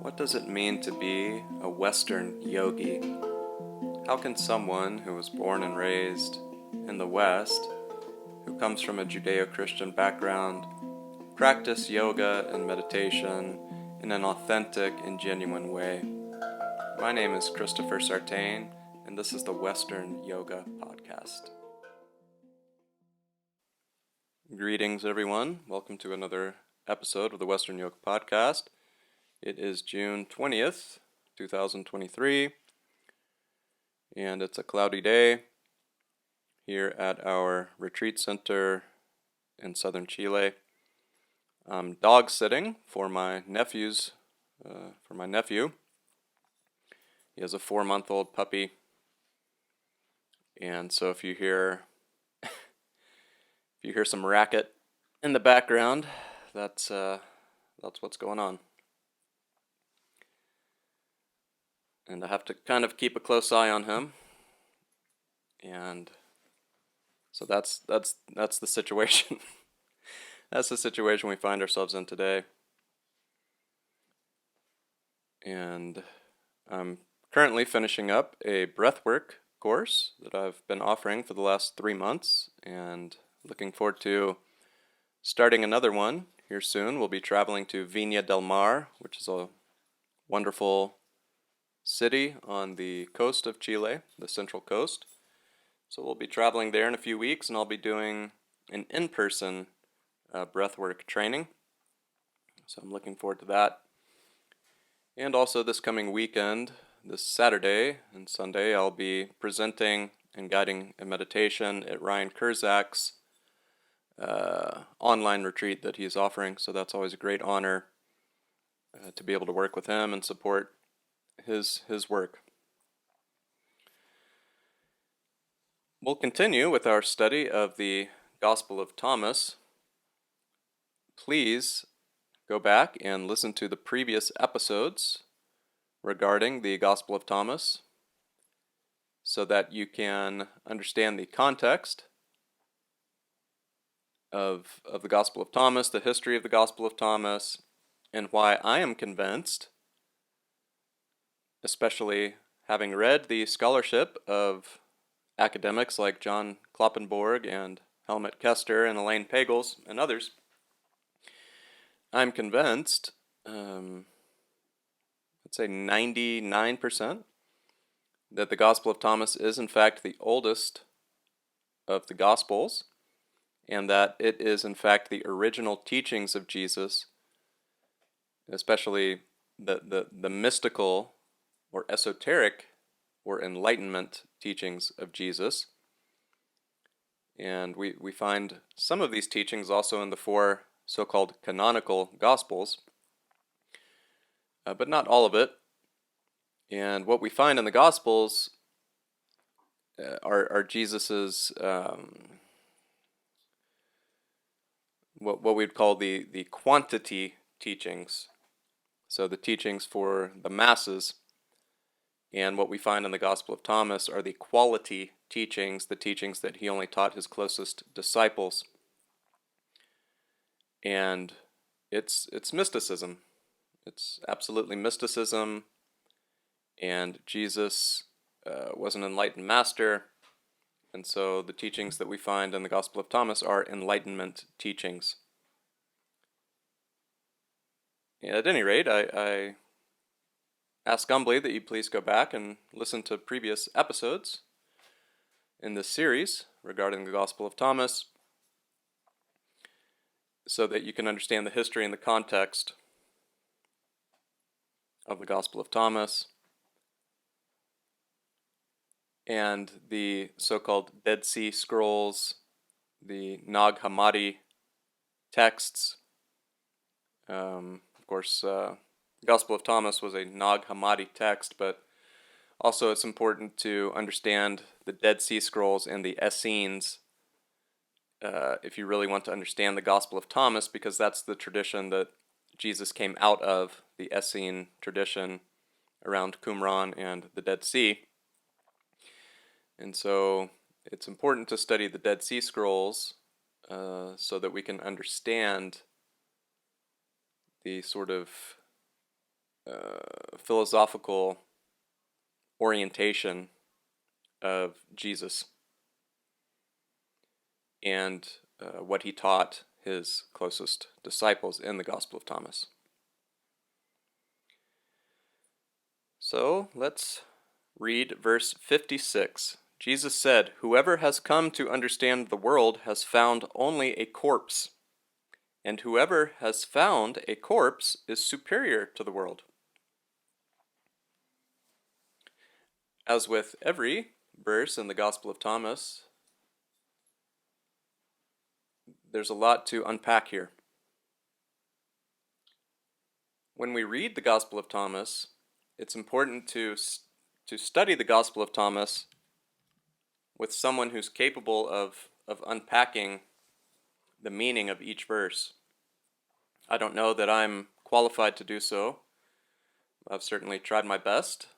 What does it mean to be a Western yogi? How can someone who was born and raised in the West, who comes from a Judeo-Christian background, practice yoga and meditation in an authentic and genuine way? My name is Christopher Sartain, and this is the Western Yoga Podcast. Greetings, everyone. Welcome to another episode of the Western Yoga Podcast. It is June 20th, 2023, and it's a cloudy day here at our retreat center in southern Chile. I'm dog sitting for my nephew. He has a 4-month-old puppy, and so if you hear some racket in the background, that's what's going on. And I have to kind of keep a close eye on him, and so that's the situation. That's the situation we find ourselves in today. And I'm currently finishing up a breathwork course that I've been offering for the last 3 months, and looking forward to starting another one here soon. We'll be traveling to Viña del Mar, which is a wonderful city on the coast of Chile, the central coast. So we'll be traveling there in a few weeks, and I'll be doing an in-person breathwork training. So I'm looking forward to that. And also this coming weekend, this Saturday and Sunday, I'll be presenting and guiding a meditation at Ryan Kurzak's online retreat that he's offering. So that's always a great honor to be able to work with him and support his work. We'll continue with our study of the Gospel of Thomas. Please go back and listen to the previous episodes regarding the Gospel of Thomas so that you can understand the context of the Gospel of Thomas, the history of the Gospel of Thomas, and why I am convinced, especially having read the scholarship of academics like John Kloppenborg and Helmut Kester and Elaine Pagels and others, I'm convinced, I'd say 99%, that the Gospel of Thomas is in fact the oldest of the Gospels, and that it is in fact the original teachings of Jesus, especially the mystical or esoteric or enlightenment teachings of Jesus. And we find some of these teachings also in the 4 so-called canonical Gospels, but not all of it. And what we find in the Gospels are Jesus's what we'd call the quantity teachings, so the teachings for the masses. And what we find in the Gospel of Thomas are the quality teachings, the teachings that he only taught his closest disciples. And it's mysticism. It's absolutely mysticism. And Jesus was an enlightened master. And so the teachings that we find in the Gospel of Thomas are enlightenment teachings. And at any rate, I ask humbly that you please go back and listen to previous episodes in this series regarding the Gospel of Thomas so that you can understand the history and the context of the Gospel of Thomas and the so-called Dead Sea Scrolls, the Nag Hammadi texts. Of course, the Gospel of Thomas was a Nag Hammadi text, but also it's important to understand the Dead Sea Scrolls and the Essenes if you really want to understand the Gospel of Thomas, because that's the tradition that Jesus came out of, the Essene tradition around Qumran and the Dead Sea. And so it's important to study the Dead Sea Scrolls so that we can understand the sort of philosophical orientation of Jesus and what he taught his closest disciples in the Gospel of Thomas. So let's read verse 56. Jesus said, "Whoever has come to understand the world has found only a corpse, and whoever has found a corpse is superior to the world." As with every verse in the Gospel of Thomas, there's a lot to unpack here. When we read the Gospel of Thomas, it's important to study the Gospel of Thomas with someone who's capable of unpacking the meaning of each verse. I don't know that I'm qualified to do so. I've certainly tried my best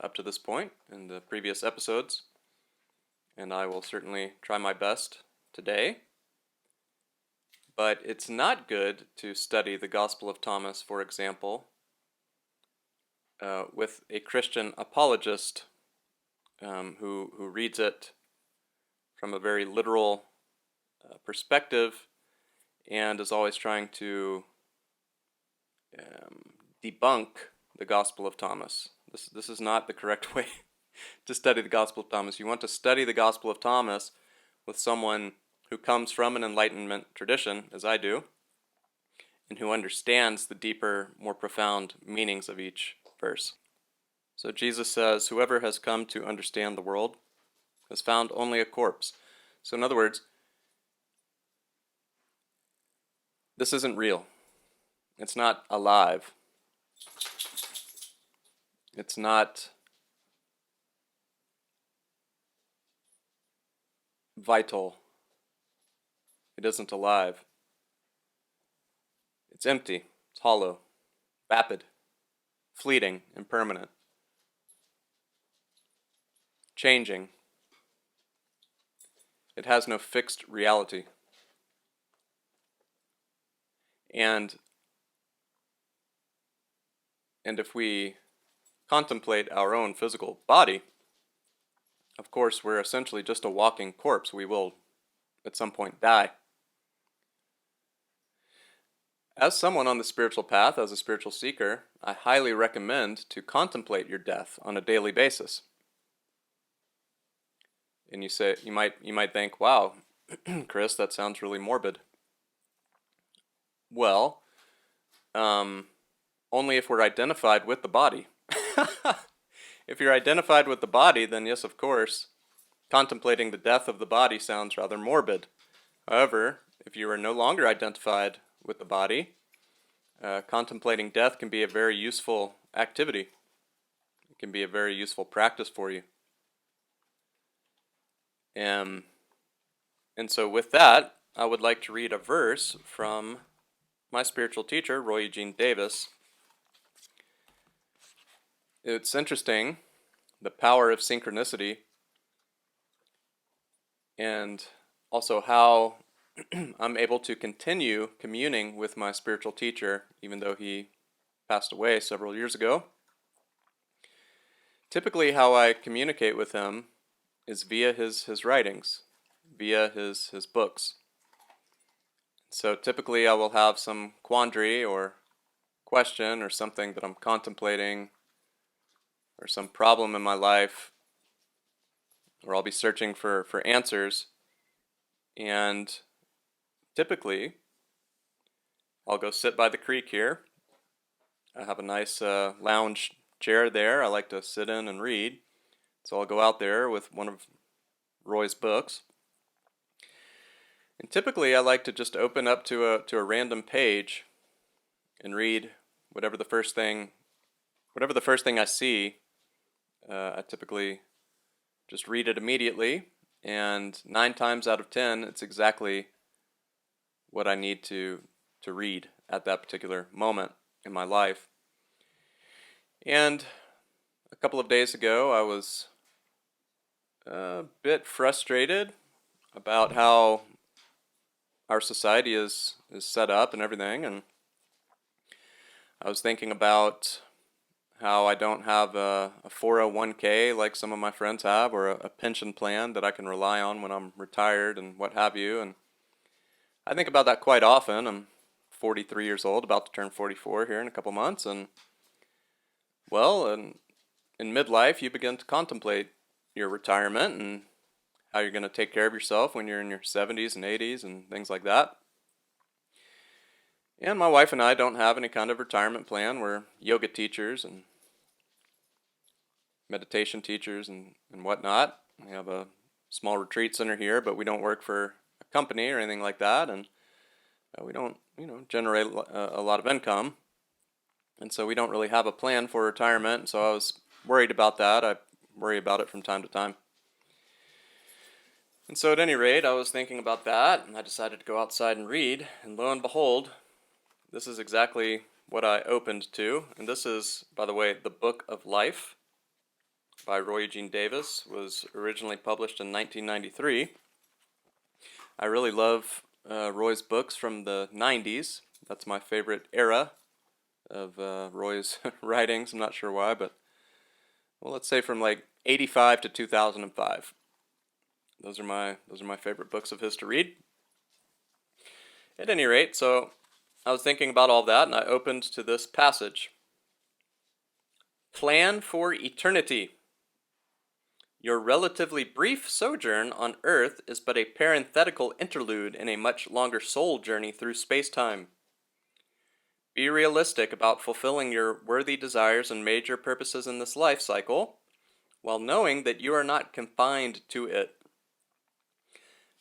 up to this point in the previous episodes, and I will certainly try my best today. But it's not good to study the Gospel of Thomas, for example, with a Christian apologist who reads it from a very literal perspective and is always trying to debunk the Gospel of Thomas. This is not the correct way to study the Gospel of Thomas. You want to study the Gospel of Thomas with someone who comes from an Enlightenment tradition, as I do, and who understands the deeper, more profound meanings of each verse. So Jesus says, "Whoever has come to understand the world has found only a corpse." So in other words, this isn't real. It's not alive. It's not vital. It isn't alive. It's empty. It's hollow, vapid, fleeting, impermanent, changing. It has no fixed reality. And if we contemplate our own physical body, of course, we're essentially just a walking corpse. We will, at some point, die. As someone on the spiritual path, as a spiritual seeker, I highly recommend to contemplate your death on a daily basis. And you might think, "Wow, Chris, that sounds really morbid." Well, only if we're identified with the body. If you're identified with the body, then yes, of course, contemplating the death of the body sounds rather morbid. However, if you are no longer identified with the body, contemplating death can be a very useful activity. It can be a very useful practice for you. And so with that, I would like to read a verse from my spiritual teacher, Roy Eugene Davis. It's interesting, the power of synchronicity, and also how I'm able to continue communing with my spiritual teacher, even though he passed away several years ago. Typically, how I communicate with him is via his writings, via his books. So typically I will have some quandary or question or something that I'm contemplating, or some problem in my life, or I'll be searching for answers, and typically I'll go sit by the creek here. I have a nice lounge chair there I like to sit in and read, so I'll go out there with one of Roy's books, and typically I like to just open up to a random page and read whatever the first thing I see. I typically just read it immediately, and 9 times out of 10, it's exactly what I need to read at that particular moment in my life. And a couple of days ago, I was a bit frustrated about how our society is set up and everything, and I was thinking about how I don't have a 401k like some of my friends have, or a pension plan that I can rely on when I'm retired and what have you. And I think about that quite often. I'm 43 years old, about to turn 44 here in a couple months, and well, in midlife, you begin to contemplate your retirement and how you're going to take care of yourself when you're in your 70s and 80s and things like that. And my wife and I don't have any kind of retirement plan. We're yoga teachers and meditation teachers and whatnot. We have a small retreat center here, but we don't work for a company or anything like that, and we don't, generate a lot of income, and so we don't really have a plan for retirement. So I was worried about that. I worry about it from time to time. And so at any rate, I was thinking about that, and I decided to go outside and read, and lo and behold, this is exactly what I opened to. And this is, by the way, The Book of Life by Roy Eugene Davis. Was originally published in 1993. I really love Roy's books from the 90s. That's my favorite era of Roy's writings. I'm not sure why, but well, let's say from like 85 to 2005. Those are my favorite books of his to read. At any rate, so I was thinking about all that, and I opened to this passage. Plan for eternity. Your relatively brief sojourn on Earth is but a parenthetical interlude in a much longer soul journey through space-time. Be realistic about fulfilling your worthy desires and major purposes in this life cycle, while knowing that you are not confined to it.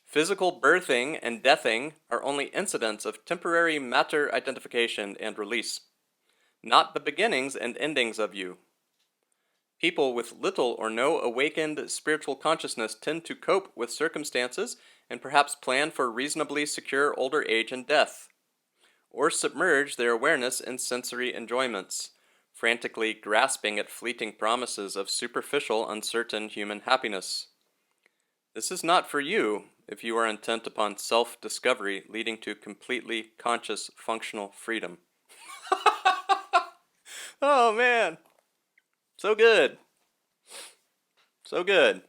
Physical birthing and deathing are only incidents of temporary matter identification and release, not the beginnings and endings of you. People with little or no awakened spiritual consciousness tend to cope with circumstances and perhaps plan for reasonably secure older age and death, or submerge their awareness in sensory enjoyments, frantically grasping at fleeting promises of superficial, uncertain human happiness. This is not for you if you are intent upon self-discovery leading to completely conscious functional freedom. Oh man, so good. So good.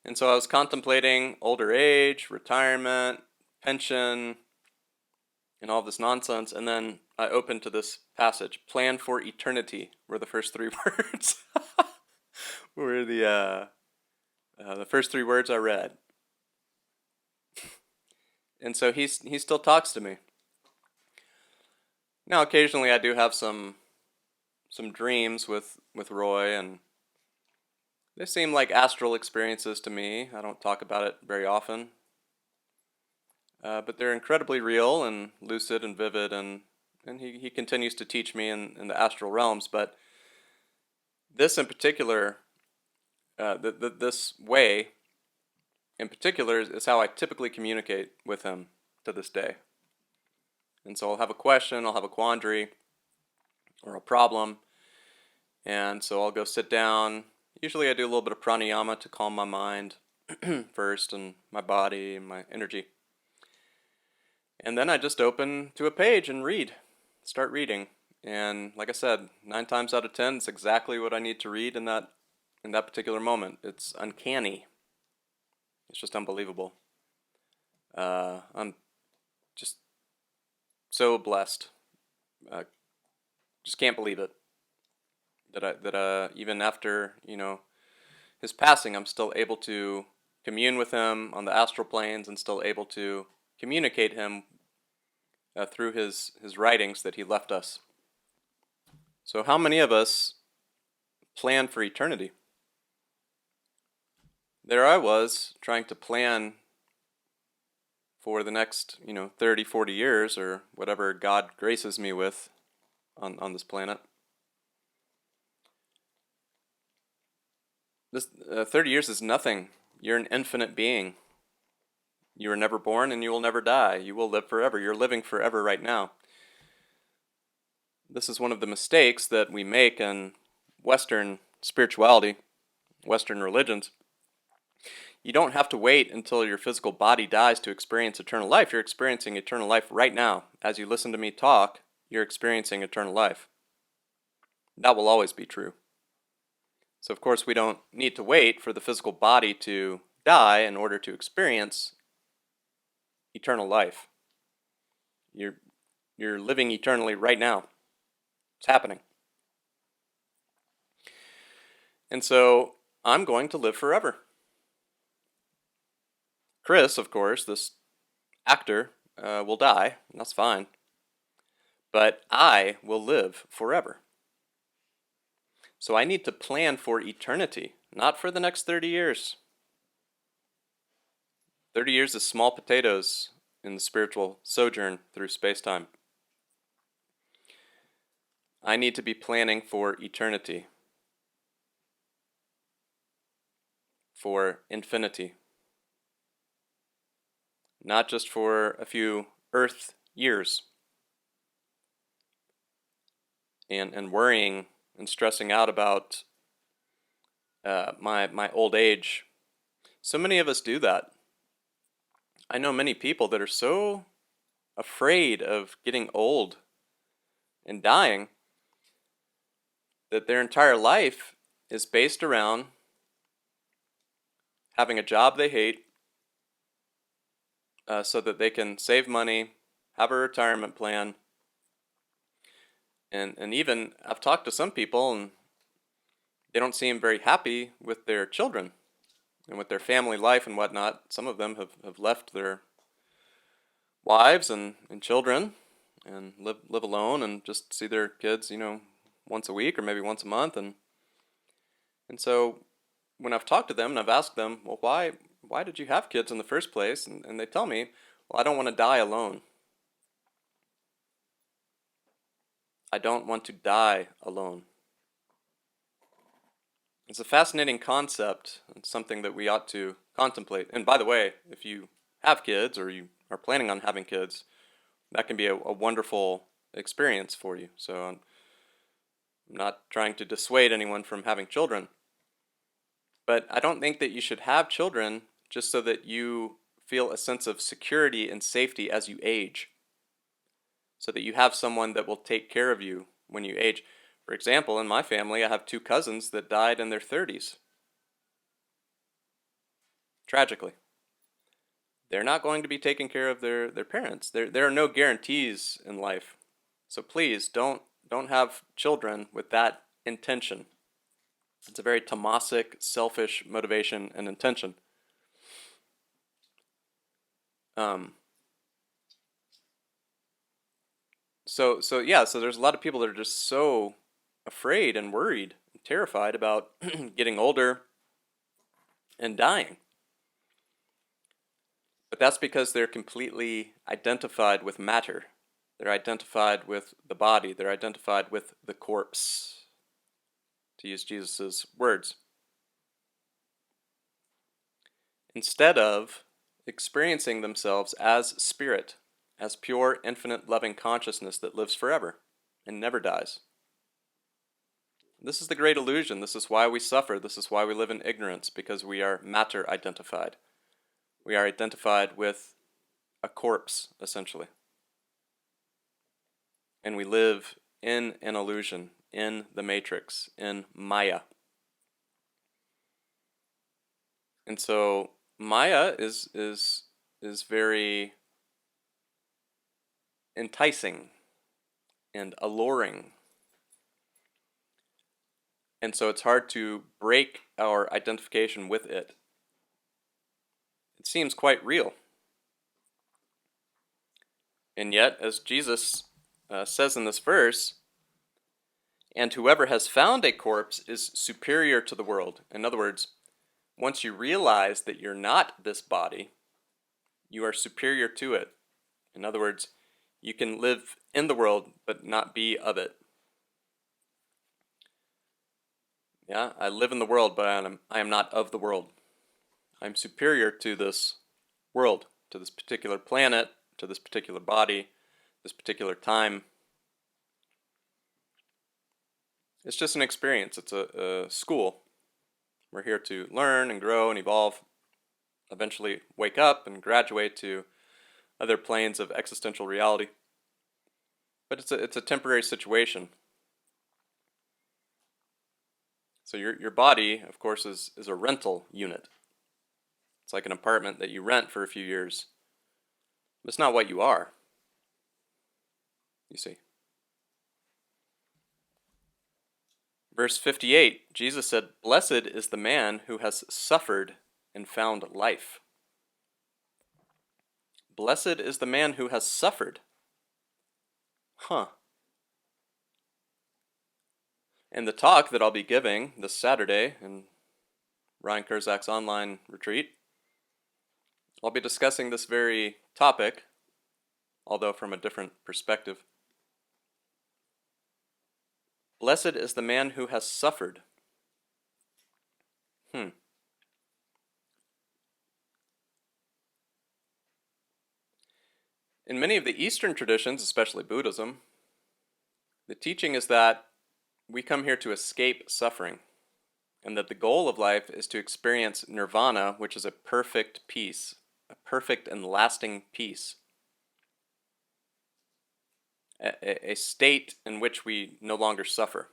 And so I was contemplating older age, retirement, pension, and all this nonsense, and then I opened to this passage. Plan for eternity were the first three words. Were the first three words I read. And so he still talks to me. Now occasionally I do have some dreams with Roy, and they seem like astral experiences to me. I don't talk about it very often. But they're incredibly real and lucid and vivid, and he continues to teach me in the astral realms. But this in particular, this way in particular is how I typically communicate with him to this day. And so I'll have a question, I'll have a quandary, or a problem, and so I'll go sit down. Usually I do a little bit of pranayama to calm my mind first, and my body and my energy. And then I just open to a page and start reading. And like I said, 9 times out of 10, it's exactly what I need to read in that particular moment. It's uncanny. It's just unbelievable. I'm just so blessed. Just can't believe it. That even after, his passing, I'm still able to commune with him on the astral planes and still able to communicate him through his writings that he left us. So how many of us plan for eternity? There I was trying to plan for the next, 30, 40 years or whatever God graces me with on this planet. This 30 years is nothing. You're an infinite being. You were never born and you will never die. You will live forever. You're living forever right now. This is one of the mistakes that we make in Western spirituality, Western religions. You don't have to wait until your physical body dies to experience eternal life. You're experiencing eternal life right now. As you listen to me talk, you're experiencing eternal life. That will always be true. So, of course, we don't need to wait for the physical body to die in order to experience eternal life. You're, you're living eternally right now. It's happening. And so, I'm going to live forever. Chris, of course, this actor, will die, and that's fine. But I will live forever. So I need to plan for eternity, not for the next 30 years. 30 years is small potatoes in the spiritual sojourn through space-time. I need to be planning for eternity, for infinity, not just for a few Earth years, and worrying and stressing out about my old age. So many of us do that. I know many people that are so afraid of getting old and dying that their entire life is based around having a job they hate so that they can save money, have a retirement plan, and even I've talked to some people and they don't seem very happy with their children and with their family life and whatnot. Some of them have left their wives and children and live alone and just see their kids, once a week or maybe once a month. And so when I've talked to them and I've asked them, well, why did you have kids in the first place? And they tell me, well, I don't want to die alone. I don't want to die alone. It's a fascinating concept and something that we ought to contemplate. And by the way, if you have kids or you are planning on having kids, that can be a wonderful experience for you. So I'm not trying to dissuade anyone from having children. But I don't think that you should have children just so that you feel a sense of security and safety as you age. So that you have someone that will take care of you when you age. For example, in my family, I have 2 cousins that died in their 30s. Tragically. They're not going to be taking care of their parents. There are no guarantees in life. So please don't have children with that intention. It's a very tamasic, selfish motivation and intention. So there's a lot of people that are just so afraid and worried and terrified about getting older and dying. But that's because they're completely identified with matter. They're identified with the body. They're identified with the corpse, to use Jesus' words. Instead of experiencing themselves as spirit, as pure, infinite, loving consciousness that lives forever and never dies. This is the great illusion. This is why we suffer. This is why we live in ignorance, because we are matter identified. We are identified with a corpse, essentially. And we live in an illusion, in the matrix, in Maya. And so Maya is very enticing and alluring. And so it's hard to break our identification with it. It seems quite real. And yet, as Jesus says in this verse, and whoever has found a corpse is superior to the world. In other words, once you realize that you're not this body, you are superior to it. In other words, you can live in the world but not be of it. Yeah, I live in the world, but I am not of the world. I'm superior to this world, to this particular planet, to this particular body, this particular time. It's just an experience. It's a school. We're here to learn and grow and evolve, eventually wake up and graduate to other planes of existential reality. But it's a temporary situation. So your body, of course, is a rental unit. It's like an apartment that you rent for a few years. It's not what you are, you see. Verse 58, Jesus said, "Blessed is the man who has suffered and found life." Blessed is the man who has suffered. Huh. In the talk that I'll be giving this Saturday in Ryan Kurzak's online retreat, I'll be discussing this very topic, although from a different perspective. Blessed is the man who has suffered. In many of the Eastern traditions, especially Buddhism, the teaching is that we come here to escape suffering, and that the goal of life is to experience nirvana, which is a perfect peace, a perfect and lasting peace, a state in which we no longer suffer.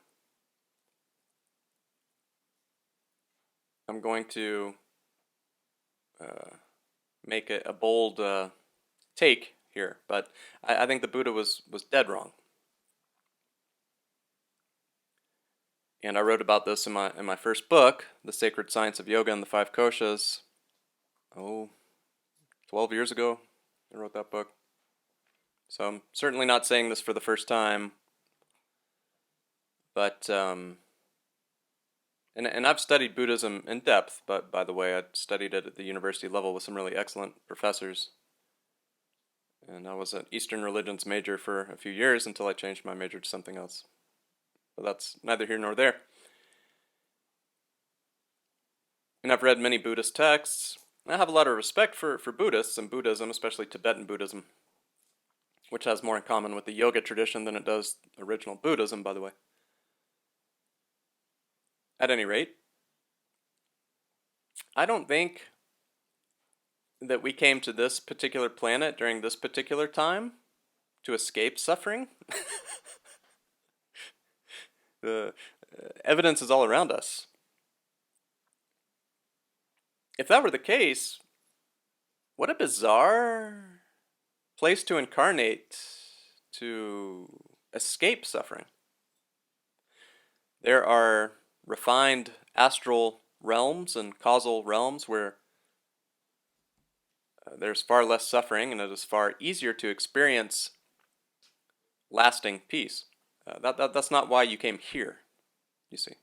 I'm going to make a bold take here, but I think the Buddha was dead wrong. And I wrote about this in my first book, The Sacred Science of Yoga and the Five Koshas. 12 years ago I wrote that book. So I'm certainly not saying this for the first time, but and I've studied Buddhism in depth, but by the way, I studied it at the university level with some really excellent professors. And I was an Eastern religions major for a few years until I changed my major to something else. But that's neither here nor there. And I've read many Buddhist texts. I have a lot of respect for Buddhists and Buddhism, especially Tibetan Buddhism, which has more in common with the yoga tradition than it does original Buddhism, by the way. At any rate, I don't think that we came to this particular planet during this particular time to escape suffering. The evidence is all around us. If that were the case, what a bizarre place to incarnate to escape suffering. There are refined astral realms and causal realms where there's far less suffering and it is far easier to experience lasting peace. That's not why you came here, you see.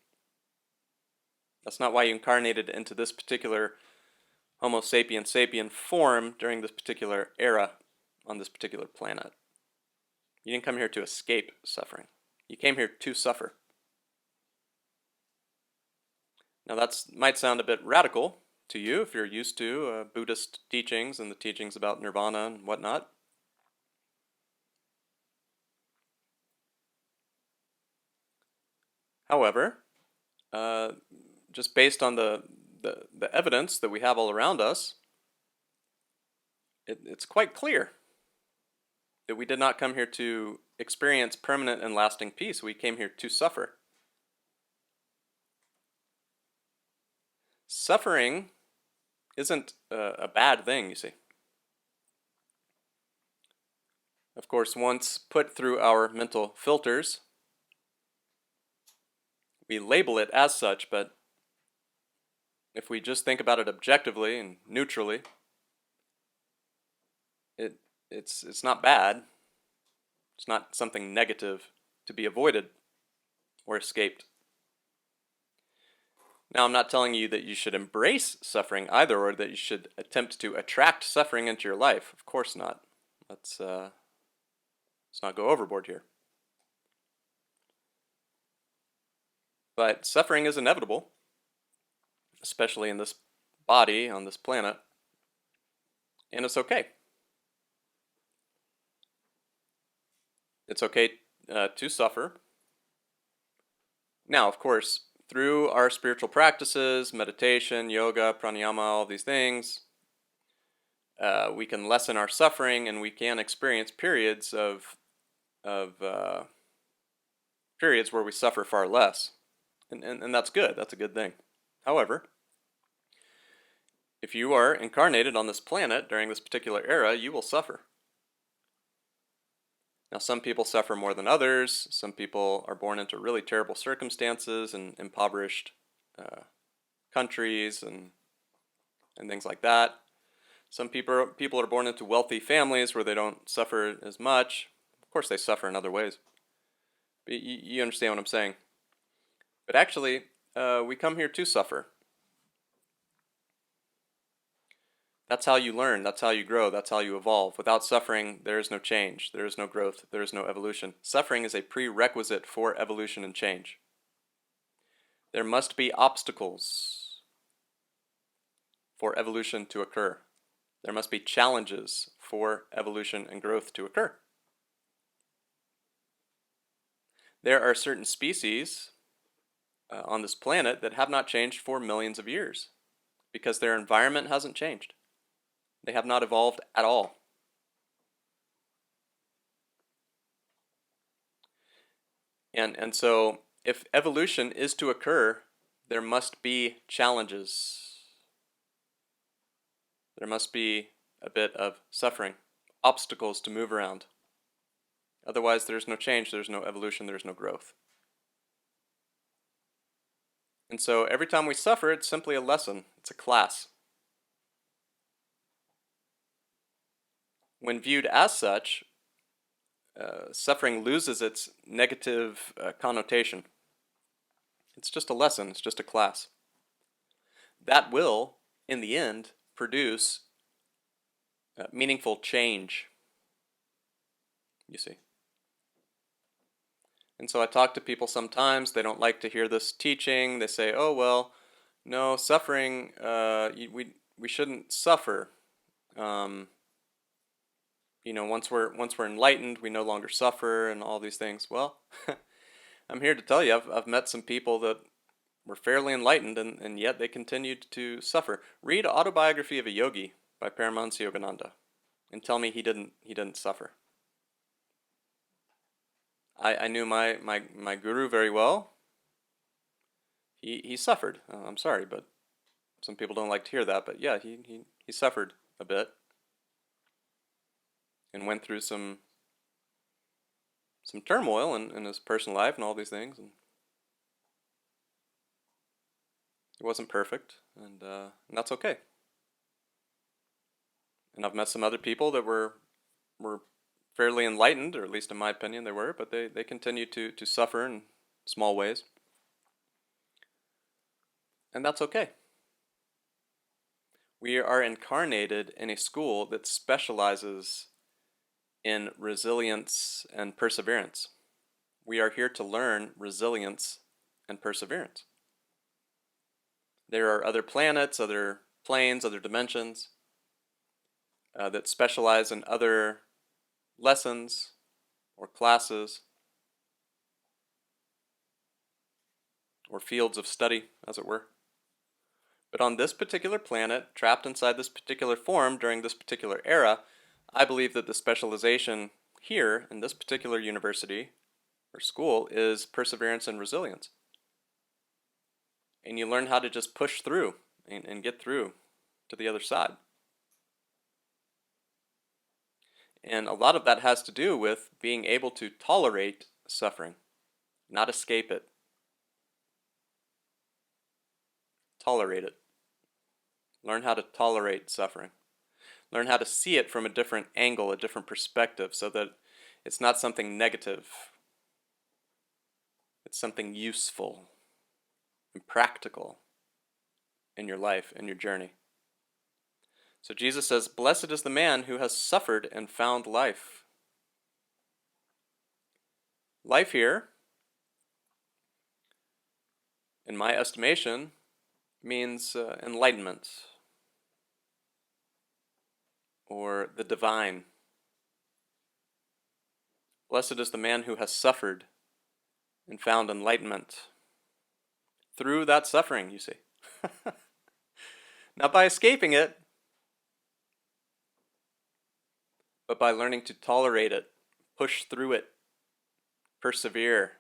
That's not why you incarnated into this particular Homo sapien sapien form during this particular era on this particular planet. You didn't come here to escape suffering. You came here to suffer. Now that might sound a bit radical to you if you're used to Buddhist teachings and the teachings about nirvana and whatnot. However, just based on the evidence that we have all around us, it's quite clear that we did not come here to experience permanent and lasting peace. We came here to suffer. Suffering isn't a bad thing, you see. Of course, once put through our mental filters, we label it as such, but if we just think about it objectively and neutrally, it's not bad. It's not something negative to be avoided or escaped. Now, I'm not telling you that you should embrace suffering either, or that you should attempt to attract suffering into your life. Of course not. Let's not go overboard here. But suffering is inevitable, especially in this body on this planet, and it's okay. It's okay to suffer. Now, of course, through our spiritual practices, meditation, yoga, pranayama, all these things, we can lessen our suffering, and we can experience periods of periods where we suffer far less. And that's good. That's a good thing. However, if you are incarnated on this planet during this particular era, you will suffer. Now, some people suffer more than others. Some people are born into really terrible circumstances and impoverished countries and things like that. Some people are born into wealthy families where they don't suffer as much. Of course, they suffer in other ways. But you understand what I'm saying. But actually, we come here to suffer. That's how you learn. That's how you grow. That's how you evolve. Without suffering, there is no change. There is no growth. There is no evolution. Suffering is a prerequisite for evolution and change. There must be obstacles for evolution to occur. There must be challenges for evolution and growth to occur. There are certain species on this planet that have not changed for millions of years because their environment hasn't changed. They have not evolved at all. And so if evolution is to occur, there must be challenges. There must be a bit of suffering, obstacles to move around. Otherwise, there's no change, there's no evolution, there's no growth. And so every time we suffer, it's simply a lesson. It's a class. When viewed as such, suffering loses its negative connotation. It's just a lesson. It's just a class. That will, in the end, produce meaningful change, you see. And so I talk to people sometimes. They don't like to hear this teaching. They say, oh, well, no, suffering, we shouldn't suffer. Once we're enlightened, we no longer suffer and all these things. Well, I'm here to tell you, I've met some people that were fairly enlightened and yet they continued to suffer. Read Autobiography of a Yogi by Paramahansa Yogananda and tell me he didn't suffer. I knew my guru very well. He suffered. I'm sorry, but some people don't like to hear that. But yeah, he suffered a bit and went through some turmoil in his personal life and all these things. And he wasn't perfect, and that's okay. And I've met some other people that were fairly enlightened, or at least in my opinion they were, but they continued to suffer in small ways. And that's okay. We are incarnated in a school that specializes in resilience and perseverance. We are here to learn resilience and perseverance. There are other planets, other planes, other dimensions that specialize in other lessons or classes or fields of study, as it were. But on this particular planet, trapped inside this particular form during this particular era, I believe that the specialization here in this particular university or school is perseverance and resilience. And you learn how to just push through and get through to the other side. And a lot of that has to do with being able to tolerate suffering, not escape it. Tolerate it. Learn how to tolerate suffering. Learn how to see it from a different angle, a different perspective, so that it's not something negative. It's something useful and practical in your life, in your journey. So Jesus says, "Blessed is the man who has suffered and found life." Life here, in my estimation, means enlightenment or the divine. Blessed is the man who has suffered and found enlightenment through that suffering, you see. Not by escaping it, but by learning to tolerate it, push through it, persevere.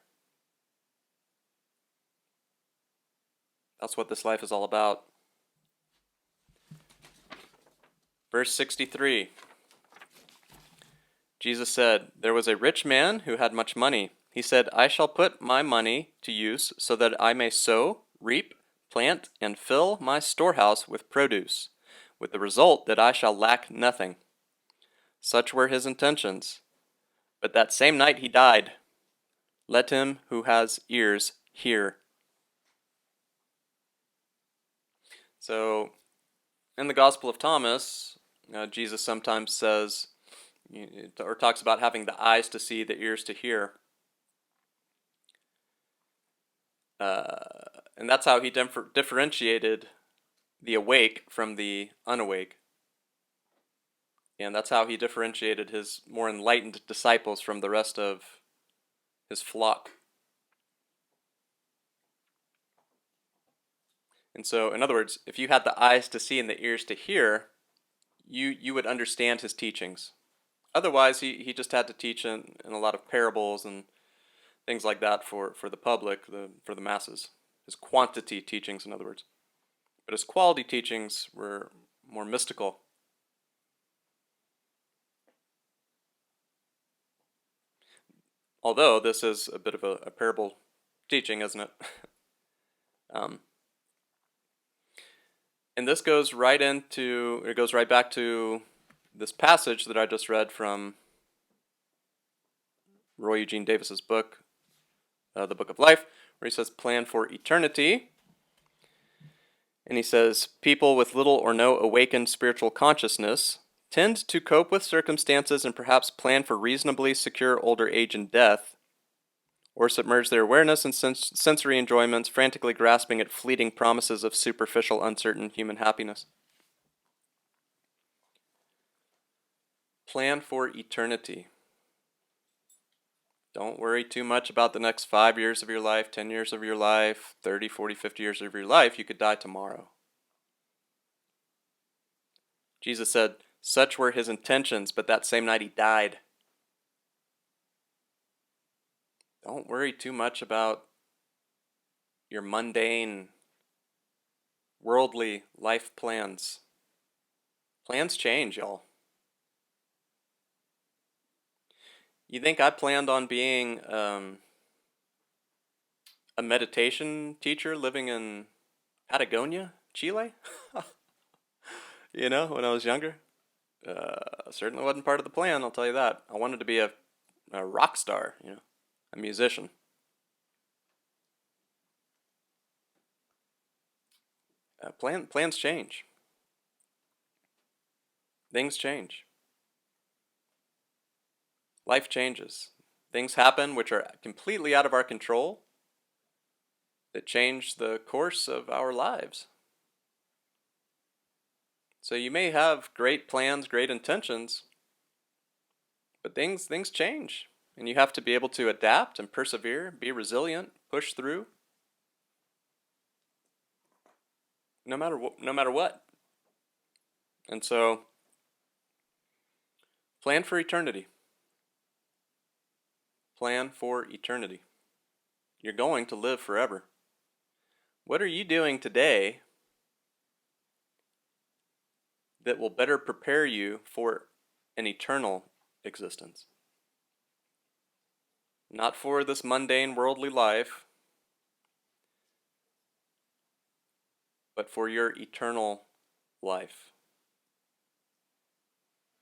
That's what this life is all about. Verse 63. Jesus said, "There was a rich man who had much money. He said, 'I shall put my money to use so that I may sow, reap, plant, and fill my storehouse with produce, with the result that I shall lack nothing.' Such were his intentions. But that same night he died. Let him who has ears hear." So, in the Gospel of Thomas, Jesus sometimes says, or talks about having the eyes to see, the ears to hear. And that's how he differentiated the awake from the unawake. And that's how he differentiated his more enlightened disciples from the rest of his flock. And so, in other words, if you had the eyes to see and the ears to hear, you would understand his teachings. Otherwise, he just had to teach in a lot of parables and things like that for the public, for the masses. His quantity teachings, in other words. But his quality teachings were more mystical. Although this is a bit of a parable teaching, isn't it? And this goes right back to this passage that I just read from Roy Eugene Davis's book, The Book of Life, where he says, "Plan for eternity." And he says, "People with little or no awakened spiritual consciousness tend to cope with circumstances and perhaps plan for reasonably secure older age and death, or submerge their awareness in sensory enjoyments, frantically grasping at fleeting promises of superficial, uncertain human happiness." Plan for eternity. Don't worry too much about the next 5 years of your life, 10 years of your life, 30, 40, 50 years of your life. You could die tomorrow. Jesus said, such were his intentions, but that same night he died. Don't worry too much about your mundane, worldly life plans. Plans change, y'all. You think I planned on being a meditation teacher living in Patagonia, Chile? When I was younger? Certainly wasn't part of the plan, I'll tell you that. I wanted to be a rock star, a musician. Plans change. Things change. Life changes. Things happen which are completely out of our control that change the course of our lives. So you may have great plans, great intentions, but things change. And you have to be able to adapt and persevere, be resilient, push through. No matter what. And so, plan for eternity. Plan for eternity. You're going to live forever. What are you doing today that will better prepare you for an eternal existence? Not for this mundane worldly life, but for your eternal life.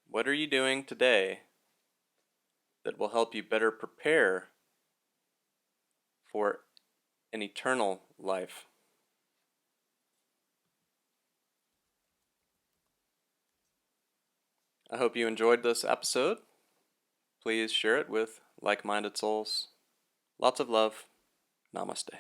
What are you doing today that will help you better prepare for an eternal life? I hope you enjoyed this episode. Please share it with like-minded souls. Lots of love. Namaste.